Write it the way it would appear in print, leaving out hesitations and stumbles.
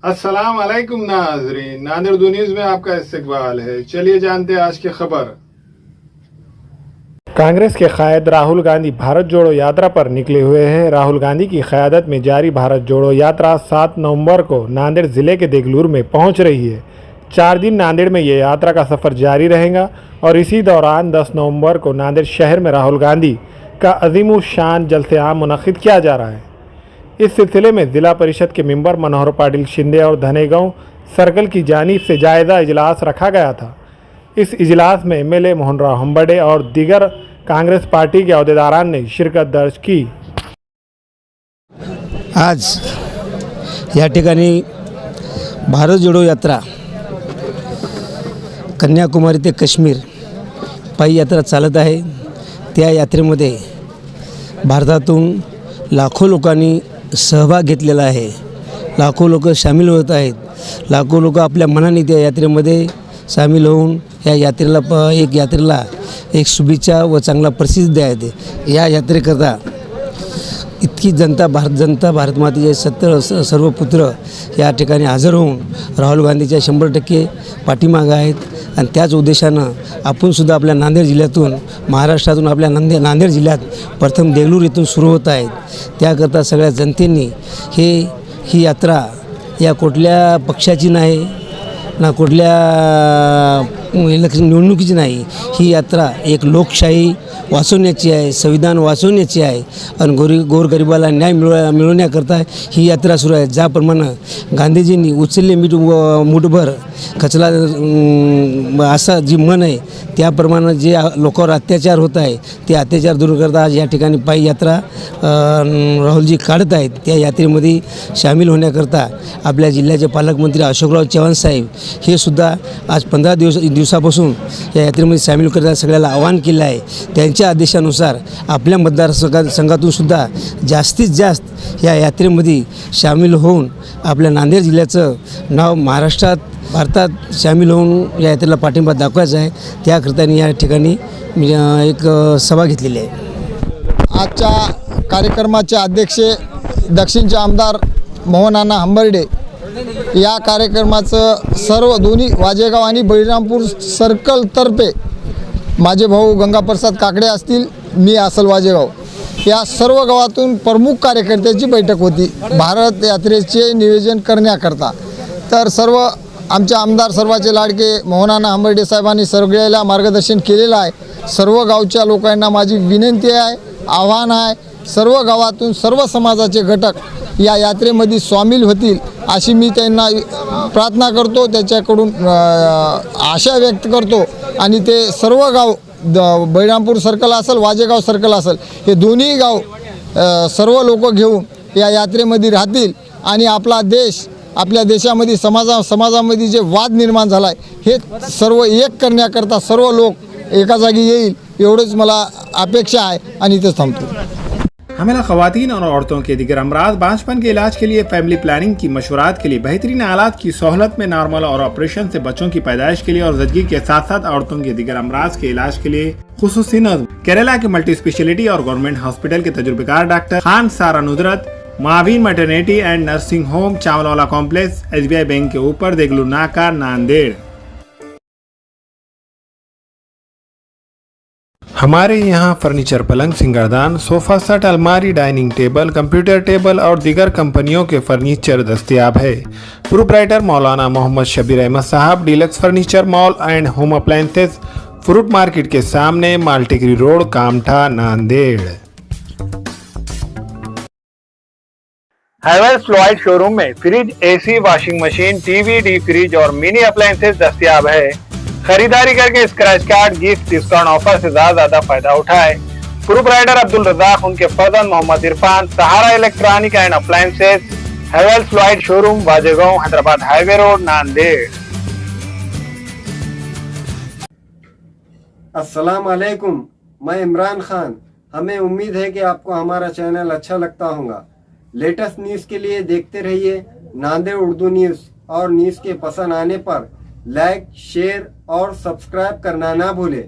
अस्सलाम वालेकुम नाज़रीन, नांदेड़ उर्दू न्यूज़ में आपका इस्तकबाल है। चलिए जानते हैं आज की खबर। कांग्रेस के कायद राहुल गांधी भारत जोड़ो यात्रा पर निकले हुए हैं। राहुल गांधी की क़यादत में जारी भारत जोड़ो यात्रा 7 नवंबर को नांदेड़ ज़िले के देगलूर में पहुंच रही है। 4 दिन नांदेड़ में ये यात्रा का सफ़र जारी रहेगा और इसी दौरान 10 नवंबर को नांदेड़ शहर में राहुल गांधी का अज़ीमुश्शान जलसे आम मुनक़्क़िद किया जा रहा है। इस सिलसिले में ज़िला परिषद के मेंबर मनोहर पाटिल शिंदे और धनेगांव सर्कल की जानिब से जायज़ा इजलास रखा गया था। इस इजलास में एमएलए मोहनराव हंबर्डे और दीगर कांग्रेस पार्टी के अहदेदारान ने शिरकत दर्ज की। आज या ठिकाणी भारत जोडो यात्रा कन्याकुमारी ते काश्मीर पायी यात्रा चालत आहे। त्या यात्रेमध्ये भारतातून लाखो लोकांनी सहभाग घेतलेला आहे। लाखो लोक सामील होत आहेत। लाखो लोक आपल्या मनाने त्या यात्रेमध्ये सामील होऊन या यात्रेला एक शुभेच्छा व चांगला प्रसिद्ध द्यायचे। या यात्रेकरता इतकी जनता भारत मातेचे सर्व पुत्र या ठिकाणी हजर होऊन राहुल गांधीच्या 100% पाठीमागे आहेत। आणि त्याच उद्देशानं आपण सुद्धा आपल्या नांदेड जिल्ह्यातून महाराष्ट्रातून आपल्या नांदेड जिल्ह्यात प्रथम देगलूर येथून सुरू होत आहेत। त्याकरता सगळ्या जनतेने ही यात्रा या कुठल्या पक्षाची नाही ना कुठल्या निवडणुकीची नाही। ही यात्रा एक लोकशाही वाचवण्याची आहे, संविधान वाचवण्याची आहे आणि गोरगरिबाला न्याय मिळवण्याकरता ही यात्रा सुरू आहे। ज्याप्रमाणे गांधीजींनी उचलले मुठभर खचला असा जी मन आहे त्याप्रमाणे जे लोकांवर अत्याचार होत आहे ते अत्याचार दूर करता आज या ठिकाणी पायी यात्रा राहुलजी काढत आहेत। त्या यात्रेमध्ये सामील होण्याकरता आपल्या जिल्ह्याचे पालकमंत्री अशोकराव चव्हाण साहेब हे सुद्धा आज 15 दिवसापासून या यात्रेमध्ये सामील करण्यास सगळ्याला आवाहन केलं आहे। त्यांच्या आदेशानुसार आपल्या मतदारसंघातून सुद्धा जास्तीत जास्त या यात्रेमध्ये सामील होऊन आपल्या नांदेड जिल्ह्याचं नाव भारतात सामील होऊन या यात्रेला पाठिंबा दाखवायचा आहे। त्याकरता या ठिकाणी एक सभा घेतलेली आहे। आजच्या कार्यक्रमाचे अध्यक्ष दक्षिणचे आमदार मोहनअण्णा हंबर्डे या कार्यक्रमाचं सर्व दोन्ही वाजेगाव आणि बळीरामपूर सर्कलतर्फे माझे भाऊ गंगाप्रसाद काकडे असतील, मी असल वाजेगाव या सर्व गावातून प्रमुख कार्यकर्त्याची बैठक होती भारत यात्रेचे नियोजन करण्याकरता। तर सर्व आमचे आमदार सर्वाचे लाडके मोहनअण्णा हंबर्डे साहेबांनी सगळ्याला मार्गदर्शन केलेलं आहे। सर्व गावच्या लोकांना माझी विनंती आहे, आव्हान आहे, सर्व गावातून सर्व समाजाचे घटक या यात्रेमध्ये सामील होतील अशी मी त्यांना प्रार्थना करतो, त्याच्याकडून आशा व्यक्त करतो। आणि ते सर्व गाव बळीरामपूर सर्कल असेल, वाजेगाव सर्कल असेल, हे दोन्ही गाव सर्व लोक घेऊन या यात्रेमध्ये राहतील आणि आपला देश आपल्या देशामध्ये समाजामध्ये जे वाद निर्माण झाला आहे हे सर्व एक करण्याकरता सर्व लोक एका जागी येईल एवढंच मला अपेक्षा आहे आणि इथेच थांबतो। हमें ख़वातीन और औरतों के दीगर अमराज बांझपन के इलाज के लिए फैमिली प्लानिंग की मशवरात के लिए बेहतरीन आलात की सहूलत में नॉर्मल और ऑपरेशन से बच्चों की पैदाइश के लिए और ज़चगी के साथ साथ औरतों के दीगर अमराज के इलाज के लिए खुसूसी नज़्म केरला के मल्टी स्पेशलिटी और गवर्नमेंट हॉस्पिटल के तजुर्बेकार डॉक्टर खान सारा नुजरत मावीन maternity and nursing home Chawalwala complex SBI bank के ऊपर देगलूर नाका नांदेड़। हमारे यहाँ फर्नीचर, पलंग, सिंगारदान, सोफा सेट, अलमारी, डाइनिंग टेबल, कंप्यूटर टेबल और दीगर कंपनियों के फर्नीचर दस्तयाब है। Proprietor Maulana Mohammad Shabir Ahmad Sahab, deluxe furniture mall and home appliances, fruit market के सामने, Maltekri road, Kamtha, Nanded. Havells fluoride showroom में fridge, AC, washing machine, TV, D fridge और मिनी अप्लायंसेस दस्तयाब है। खरीदारी करके scratch card, gift, discount offer से ज्यादा फायदा उठाए। प्रोप्राइटर अब्दुल रज़ाक, उनके फजल, Mohammad Irfan, Sahara electronic and appliances, Havells fluoride showroom, Wajegaon, Hyderabad highway road, Nanded. अस्सलाम वालेकुम, मैं इमरान खान। हमें उम्मीद है कि आपको हमारा चैनल अच्छा लगता होगा। लेटेस्ट न्यूज़ के लिए देखते रहिए नांदेड़ उर्दू न्यूज़ और न्यूज़ के पसंद आने पर लाइक, शेयर और सब्सक्राइब करना ना भूलें।